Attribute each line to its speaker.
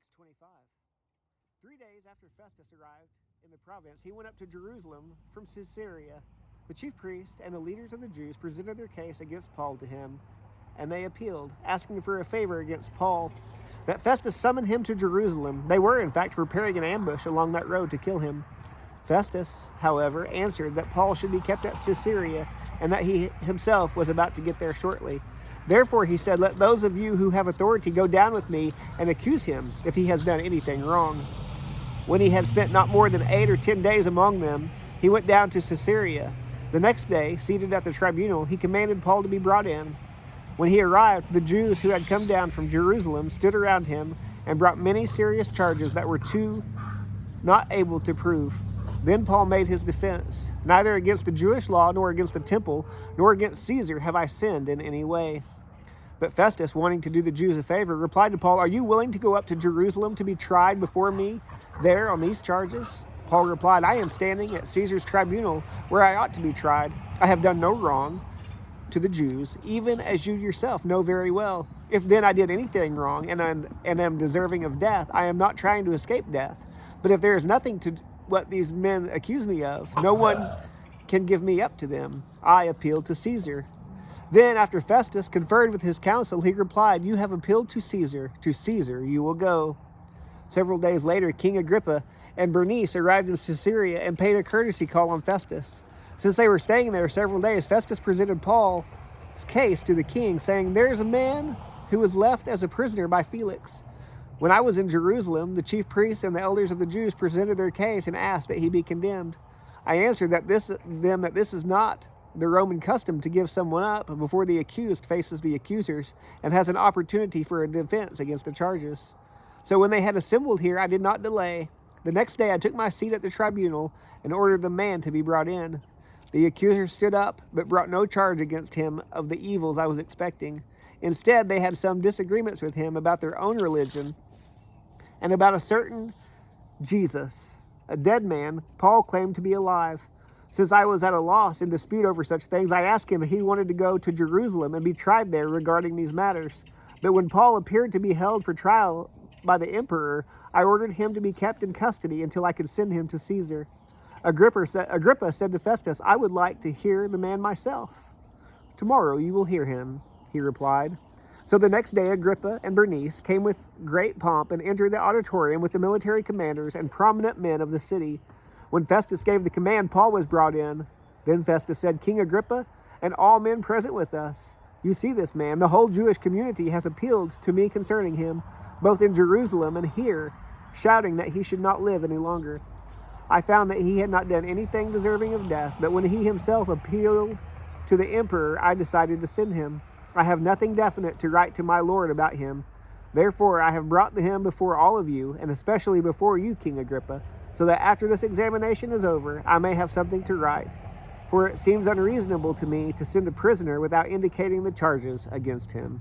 Speaker 1: Acts 25. 3 days after Festus arrived in the province, he went up to Jerusalem from Caesarea. The chief priests and the leaders of the Jews presented their case against Paul to him, and they appealed, asking for a favor against Paul, that Festus summon him to Jerusalem. They were, in fact, preparing an ambush along that road to kill him. Festus, however, answered that Paul should be kept at Caesarea, and that he himself was about to get there shortly. Therefore, he said, let those of you who have authority go down with me and accuse him if he has done anything wrong. When he had spent not more than 8 or 10 days among them, he went down to Caesarea. The next day, seated at the tribunal, he commanded Paul to be brought in. When he arrived, the Jews who had come down from Jerusalem stood around him and brought many serious charges that were not able to prove. Then Paul made his defense. Neither against the Jewish law, nor against the temple, nor against Caesar have I sinned in any way. But Festus, wanting to do the Jews a favor, replied to Paul, are you willing to go up to Jerusalem to be tried before me there on these charges? Paul replied, I am standing at Caesar's tribunal where I ought to be tried. I have done no wrong to the Jews, even as you yourself know very well. If then I did anything wrong and am deserving of death, I am not trying to escape death. But if there is nothing to what these men accuse me of, no one can give me up to them. I appeal to Caesar. Then, after Festus conferred with his council, he replied, you have appealed to Caesar you will go. Several days later, King Agrippa and Bernice arrived in Caesarea and paid a courtesy call on Festus. Since they were staying there several days, Festus presented Paul's case to the king, saying, there is a man who was left as a prisoner by Felix. When I was in Jerusalem, the chief priests and the elders of the Jews presented their case and asked that he be condemned. I answered that this is not the Roman custom to give someone up before the accused faces the accusers and has an opportunity for a defense against the charges. So when they had assembled here, I did not delay. The next day I took my seat at the tribunal and ordered the man to be brought in. The accuser stood up, but brought no charge against him of the evils I was expecting. Instead, they had some disagreements with him about their own religion and about a certain Jesus, a dead man Paul claimed to be alive. Since I was at a loss in dispute over such things, I asked him if he wanted to go to Jerusalem and be tried there regarding these matters. But when Paul appeared to be held for trial by the emperor, I ordered him to be kept in custody until I could send him to Caesar. Agrippa said to Festus, I would like to hear the man myself. Tomorrow you will hear him, he replied. So the next day Agrippa and Bernice came with great pomp and entered the auditorium with the military commanders and prominent men of the city. When Festus gave the command, Paul was brought in. Then Festus said, King Agrippa, and all men present with us, you see this man. The whole Jewish community has appealed to me concerning him, both in Jerusalem and here, shouting that he should not live any longer. I found that he had not done anything deserving of death, but when he himself appealed to the emperor, I decided to send him. I have nothing definite to write to my lord about him. Therefore, I have brought him before all of you, and especially before you, King Agrippa, so that after this examination is over, I may have something to write. For it seems unreasonable to me to send a prisoner without indicating the charges against him.